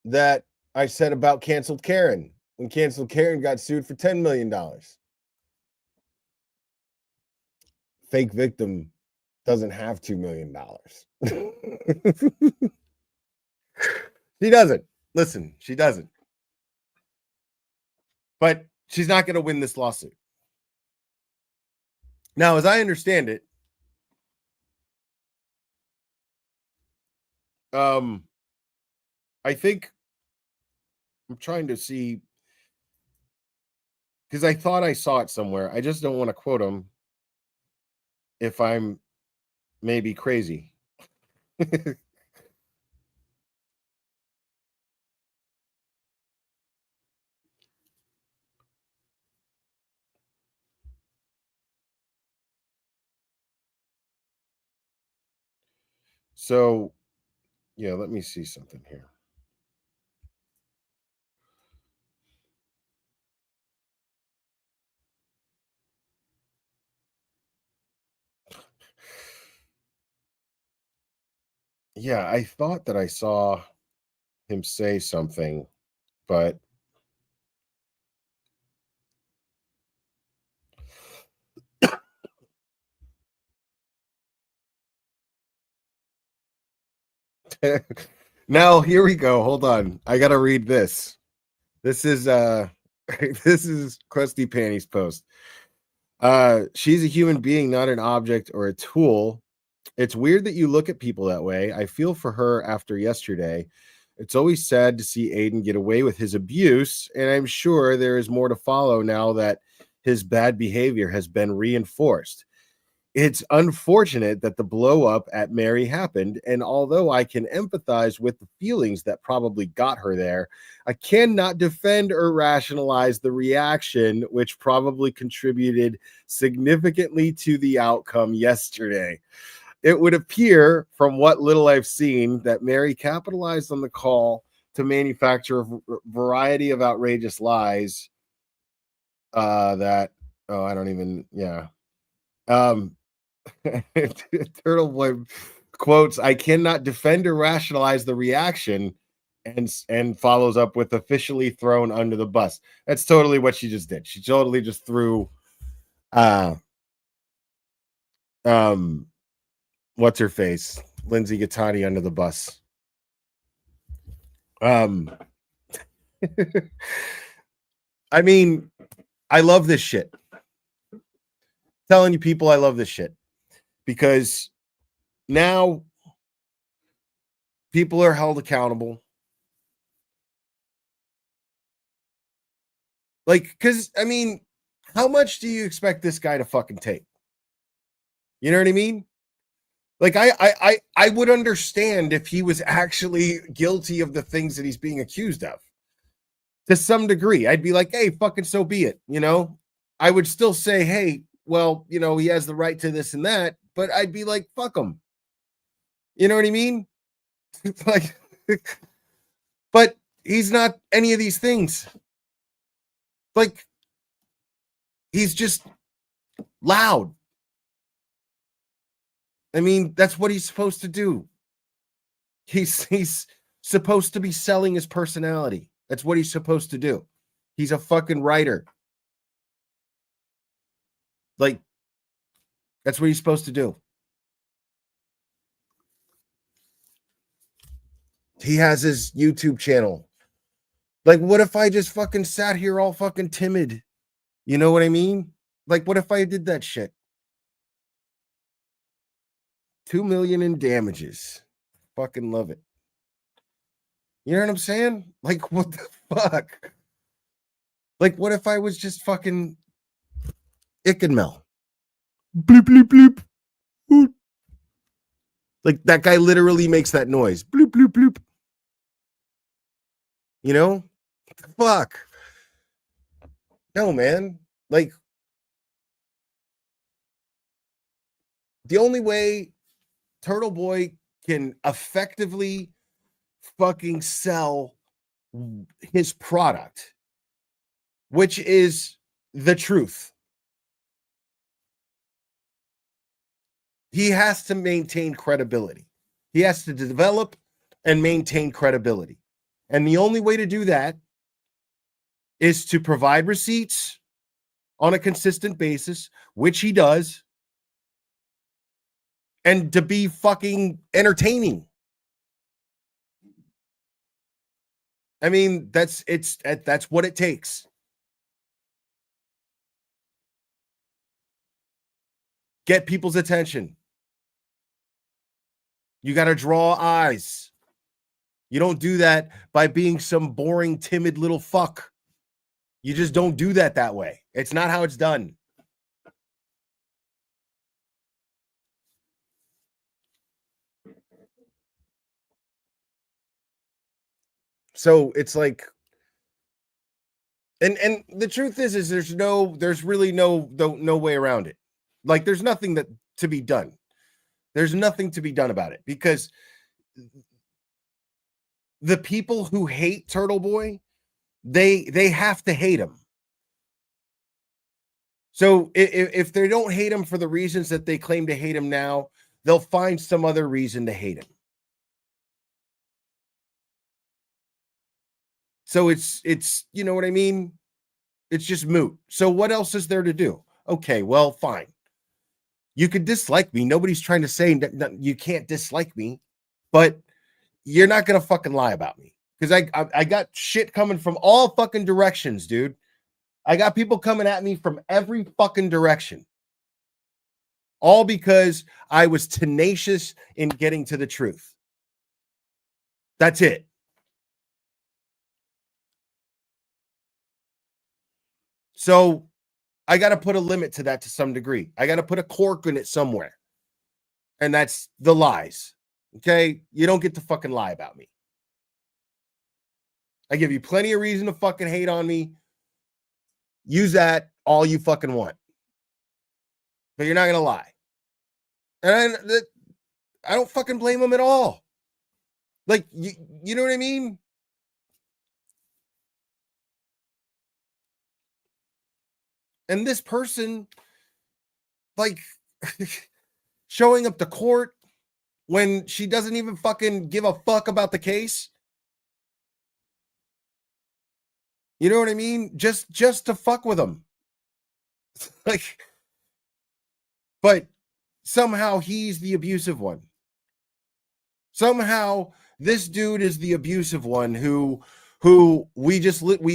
that I said about canceled Karen when canceled Karen got sued for $10 million. Fake victim doesn't have $2 million. She doesn't. Listen, she doesn't. But she's not going to win this lawsuit. Now, as I understand it, I think I'm trying to see because I thought I saw it somewhere. I just don't want to quote him if I'm maybe crazy. So, yeah, let me see something here. Yeah, I thought that I saw him say something, but now here we go. Hold on. I got to read this. This is this is Krusty Panties post. She's a human being, not an object or a tool. It's weird that you look at people that way. I feel for her after yesterday. It's always sad to see Aiden get away with his abuse, and I'm sure there is more to follow now that his bad behavior has been reinforced. It's unfortunate that the blow up at Mary happened, and although I can empathize with the feelings that probably got her there, I cannot defend or rationalize the reaction, which probably contributed significantly to the outcome yesterday. It would appear, from what little I've seen, that Mary capitalized on the call to manufacture a variety of outrageous lies That I don't even yeah. Turtleboy quotes, I cannot defend or rationalize the reaction, and follows up with officially thrown under the bus. That's totally what she just did. She totally just threw what's her face? Lindsay Gattani under the bus. I mean, I love this shit. Telling you people I love this shit because now people are held accountable. Like, because I mean, how much do you expect this guy to fucking take? You know what I mean? Like, I would understand if he was actually guilty of the things that he's being accused of. To some degree, I'd be like, hey, fucking so be it. You know, I would still say, hey, well, you know, he has the right to this and that, but I'd be like, fuck him. You know what I mean? Like, but he's not any of these things. Like, he's just loud. I mean, that's what he's supposed to do. He's supposed to be selling his personality. That's what he's supposed to do. He's a fucking writer. Like, that's what he's supposed to do. He has his YouTube channel. Like, what if I just fucking sat here all fucking timid? You know what I mean? Like, what if I did that shit? 2 million in damages. Fucking love it. You know what I'm saying? Like, what the fuck? Like, what if I was just fucking Ickenmel? Bloop, bloop, bloop. Bloop. Like, that guy literally makes that noise. Bloop, bloop, bloop. You know? Fuck. No, man. Like, the only way Turtleboy can effectively fucking sell his product, which is the truth, he has to maintain credibility. He has to develop and maintain credibility. And the only way to do that is to provide receipts on a consistent basis, which he does, and to be fucking entertaining. I mean, that's what it takes. Get people's attention. You got to draw eyes. You don't do that by being some boring, timid little fuck. You just don't do that way. It's not how it's done. So it's like, and the truth is there's really no way around it. Like, there's nothing that to be done. There's nothing to be done about it, because the people who hate Turtleboy, they have to hate him. So if they don't hate him for the reasons that they claim to hate him now, they'll find some other reason to hate him. So it's you know what I mean? It's just moot. So what else is there to do? Okay, well, fine. You could dislike me. Nobody's trying to say that you can't dislike me, but you're not gonna fucking lie about me, because I got shit coming from all fucking directions, dude. I got people coming at me from every fucking direction, all because I was tenacious in getting to the truth. That's it. So I got to put a limit to that to some degree. I got to put a cork in it somewhere. And that's the lies. Okay? You don't get to fucking lie about me. I give you plenty of reason to fucking hate on me. Use that all you fucking want. But you're not going to lie. And I don't fucking blame them at all. Like, you know what I mean? And this person, like, showing up to court when she doesn't even fucking give a fuck about the case. You know what I mean? Just to fuck with him. Like, but somehow he's the abusive one. Somehow this dude is the abusive one who we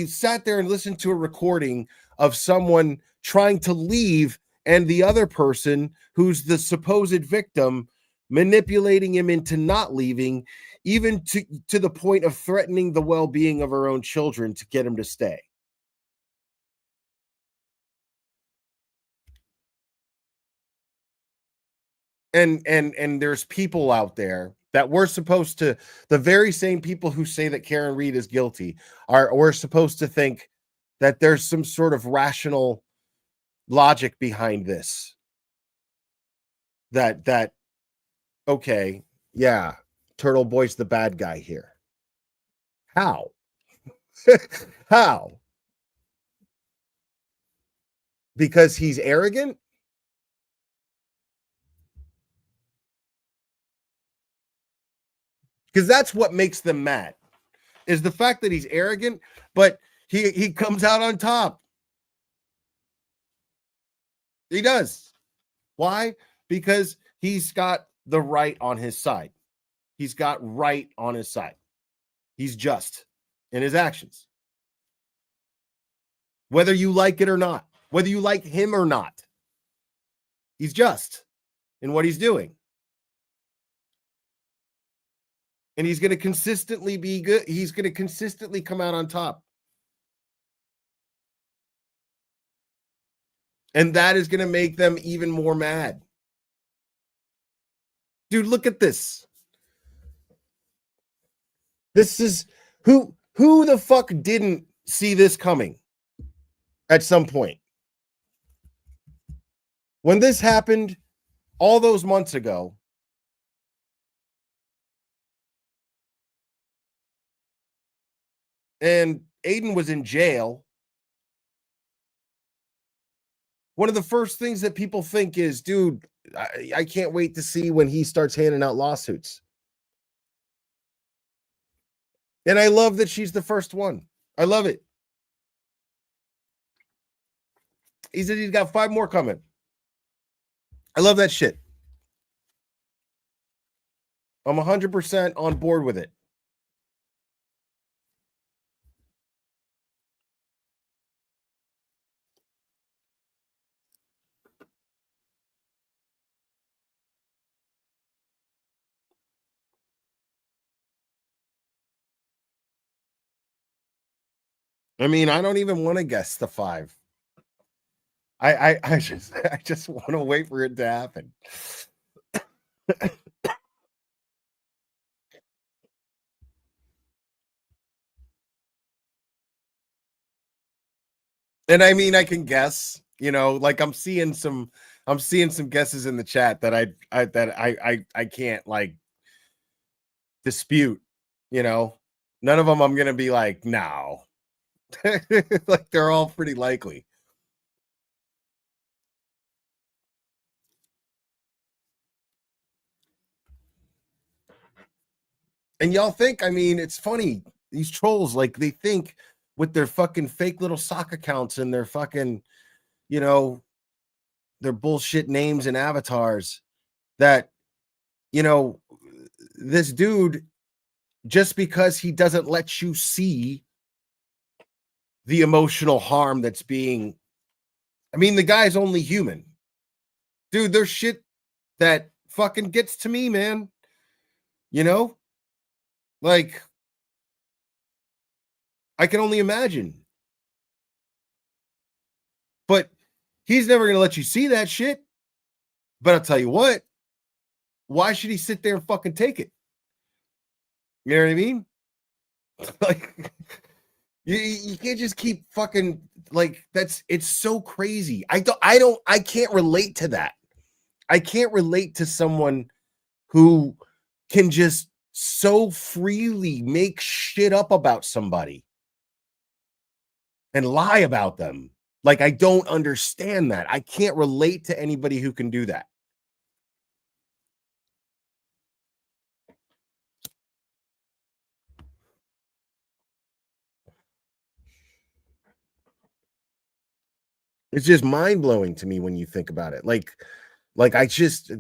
sat there and listened to a recording of someone trying to leave, and the other person who's the supposed victim manipulating him into not leaving, even to the point of threatening the well-being of her own children to get him to stay. And there's people out there that we're supposed to, the very same people who say that Karen Reed is guilty, we're supposed to think that there's some sort of rational logic behind this. That okay, yeah, Turtleboy's the bad guy here. How? How? Because he's arrogant? Because that's what makes them mad, is the fact that he's arrogant, but he comes out on top. He does. Why? Because he's got the right on his side. He's got right on his side. He's just in his actions. Whether you like it or not, whether you like him or not, he's just in what he's doing. And he's going to consistently be good. He's going to consistently come out on top. And that is going to make them even more mad. Dude, look at this. This is who the fuck didn't see this coming at some point? When this happened all those months ago, and Aiden was in jail, one of the first things that people think is, dude, I can't wait to see when he starts handing out lawsuits. And I love that she's the first one. I love it. He said he's got 5 more coming. I love that shit. I'm 100% on board with it. I mean, I don't even want to guess the 5. I just want to wait for it to happen. And I mean, I can guess, like I'm seeing some guesses in the chat that I can't like dispute, None of them I'm gonna be like, no. Like they're all pretty likely. And y'all think, I mean, it's funny, these trolls, like they think with their fucking fake little sock accounts and their fucking, their bullshit names and avatars that, this dude, just because he doesn't let you see the emotional harm that's being, I mean, the guy's only human. Dude, there's shit that fucking gets to me, man. Like, I can only imagine. But he's never going to let you see that shit. But I'll tell you what, why should he sit there and fucking take it? You know what I mean? Like, you can't just keep fucking, like, it's so crazy. I can't relate to that. I can't relate to someone who can just so freely make shit up about somebody and lie about them Like, I don't understand that. I can't relate to anybody who can do that. It's just mind-blowing to me when you think about it. Like I just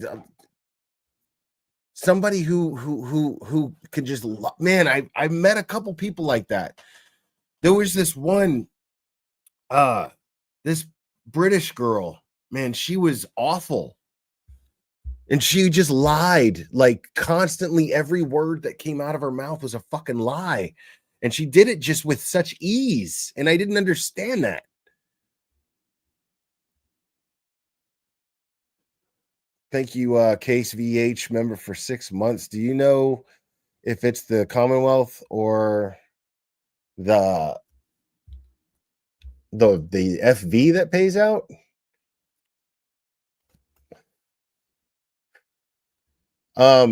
somebody who can just man, I met a couple people like that. There was this one this British girl, man, she was awful. And she just lied, like, constantly. Every word that came out of her mouth was a fucking lie. And she did it just with such ease. And I didn't understand that. Thank you, Case VH member for 6 months. Do you know if it's the Commonwealth or the FV that pays out? I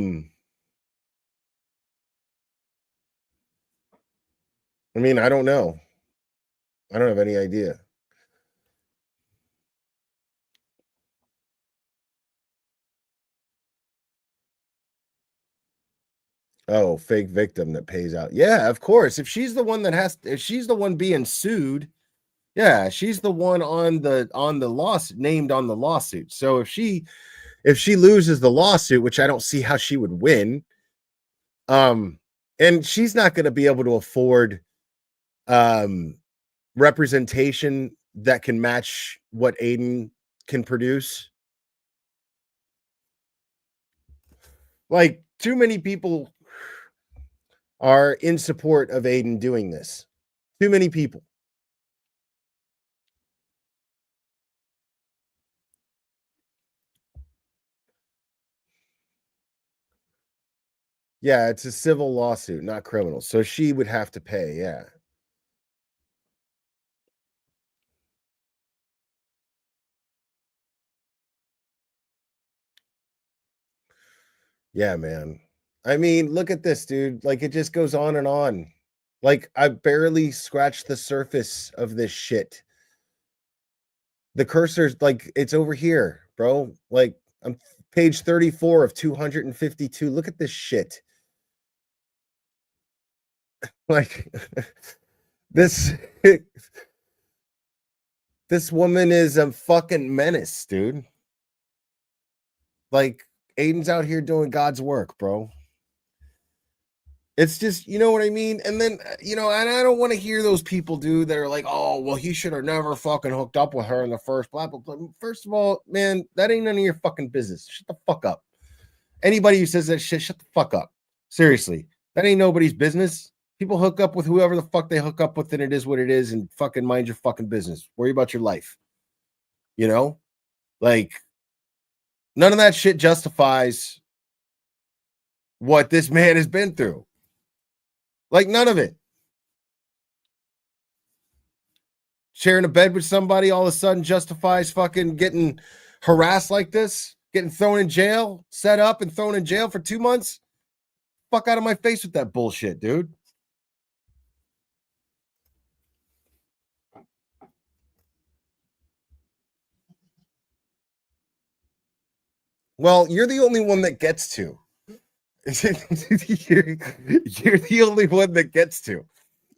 mean, I don't know. I don't have any idea. Oh, fake victim that pays out. Yeah, of course. If she's the one if she's the one being sued, yeah, she's the one on the lawsuit, named on the lawsuit. So if she loses the lawsuit, which I don't see how she would win, and she's not going to be able to afford representation that can match what Aiden can produce. Like, too many people are in support of Aiden doing this. Too many people. Yeah, it's a civil lawsuit, not criminal. So she would have to pay. Yeah. Yeah, man. I mean, look at this, dude. Like, it just goes on and on. Like, I barely scratched the surface of this shit. The cursor's like, it's over here, bro. Like, I'm page 34 of 252. Look at this shit. Like, this this woman is a fucking menace, dude. Like, Aiden's out here doing God's work, bro. It's just, you know what I mean? And then, and I don't want to hear those people, dude, that are like, oh, well, he should have never fucking hooked up with her in the first blah, blah, blah. First of all, man, that ain't none of your fucking business. Shut the fuck up. Anybody who says that shit, shut the fuck up. Seriously. That ain't nobody's business. People hook up with whoever the fuck they hook up with, and it is what it is, and fucking mind your fucking business. Worry about your life. You know? Like, none of that shit justifies what this man has been through. Like, none of it. Sharing a bed with somebody all of a sudden justifies fucking getting harassed like this, getting thrown in jail, set up and thrown in jail for 2 months. Fuck out of my face with that bullshit, dude. Well, you're the only one that gets to. you're the only one that gets to.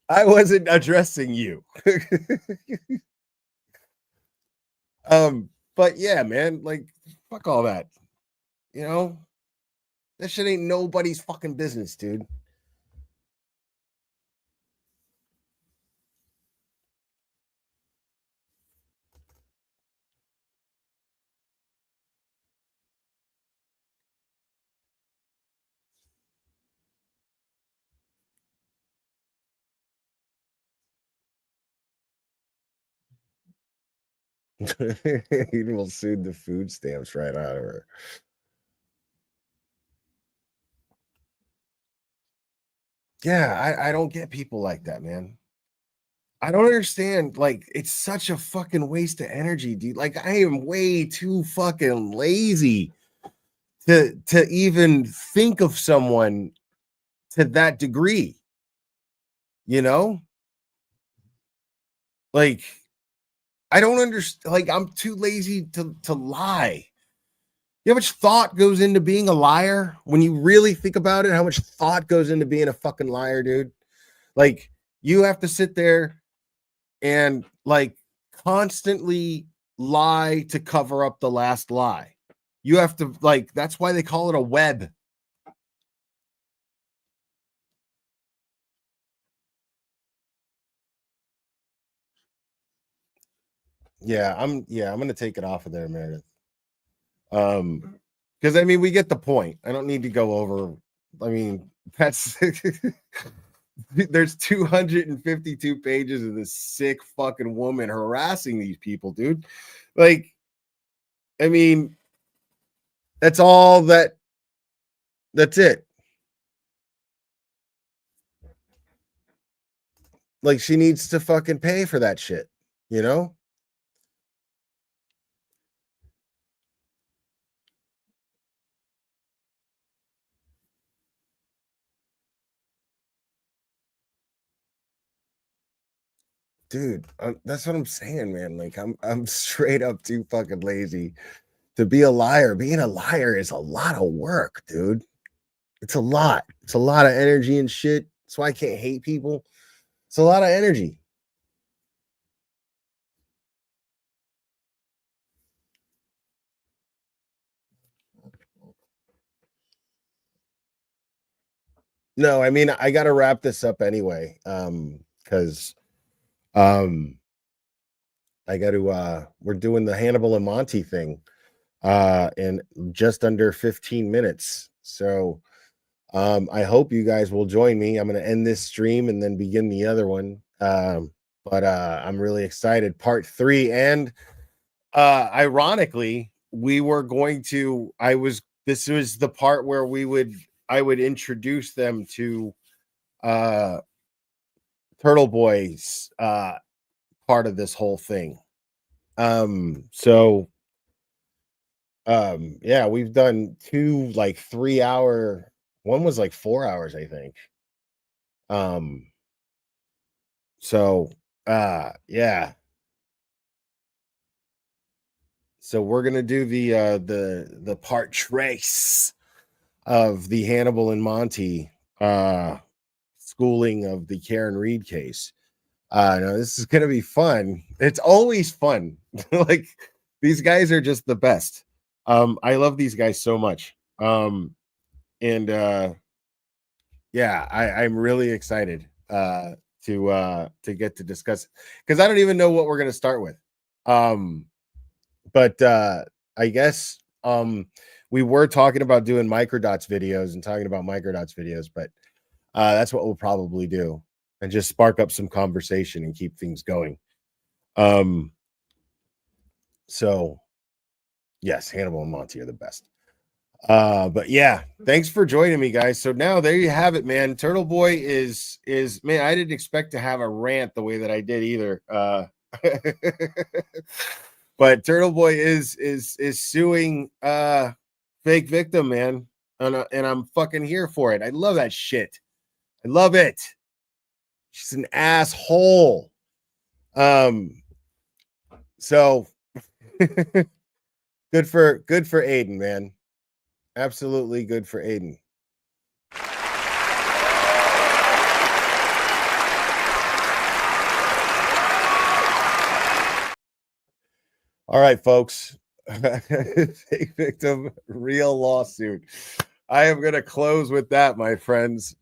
I wasn't addressing you. But yeah, man, like, fuck all that. You know? That shit ain't nobody's fucking business, dude. He will sue the food stamps right out of her. Yeah, I don't get people like that, man. I don't understand. Like, it's such a fucking waste of energy, dude. Like, I am way too fucking lazy to even think of someone to that degree. You know? Like, I don't understand. Like, I'm too lazy to lie. You know how much thought goes into being a liar? When you really think about it, how much thought goes into being a fucking liar, dude? Like, you have to sit there and like constantly lie to cover up the last lie. You have to, like, that's why they call it a web. Yeah, I'm gonna take it off of there, Meredith. Because I mean, we get the point. I don't need to go over. I mean, that's there's 252 pages of this sick fucking woman harassing these people, dude. Like, I mean, that's all that's it. Like, she needs to fucking pay for that shit, you know? Dude, that's what I'm saying, man. Like, I'm straight up too fucking lazy to be a liar. Being a liar is a lot of work, dude. It's a lot. It's a lot of energy and shit. That's why I can't hate people. It's a lot of energy. No, I mean, I got to wrap this up anyway. Because I got to we're doing the Hannibal and Monty thing in just under 15 minutes. So I hope you guys will join me. I'm going to end this stream and then begin the other one. But I'm really excited. Part 3. And ironically, we were going to, this was the part where I would introduce them to Turtleboy's part of this whole thing. So yeah, we've done 2 like 3-hour, one was like 4 hours, I think. So yeah. So we're gonna do the part trace of the Hannibal and Monty schooling of the Karen Reed case. No, this is gonna be fun. It's always fun. Like, these guys are just the best. I love these guys so much. And yeah, I'm really excited to get to discuss, because I don't even know what we're gonna start with. But I guess we were talking about doing microdots videos and talking about microdots videos, but that's what we'll probably do, and just spark up some conversation and keep things going. So yes, Hannibal and Monty are the best. But yeah, thanks for joining me, guys. So now there you have it, man. Turtleboy is man, I didn't expect to have a rant the way that I did either. But Turtleboy is suing fake victim, man. And I'm fucking here for it. I love that shit. I love it. She's an asshole. So good for Aiden, man. Absolutely good for Aiden. All right, folks. Fake victim, real lawsuit. I am going to close with that, my friends.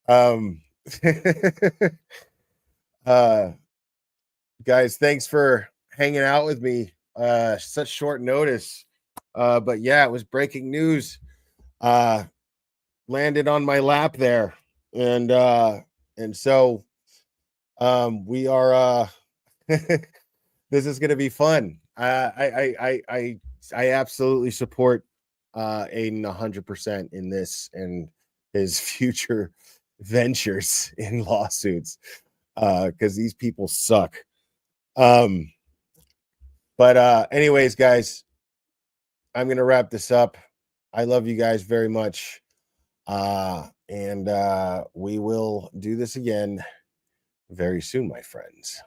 Guys, thanks for hanging out with me. Such short notice. But yeah, it was breaking news. Landed on my lap there. And so we are this is gonna be fun. I absolutely support Aiden 100% in this and his future ventures in lawsuits, because these people suck. But anyways, guys, I'm gonna wrap this up. I love you guys very much, and we will do this again very soon, my friends.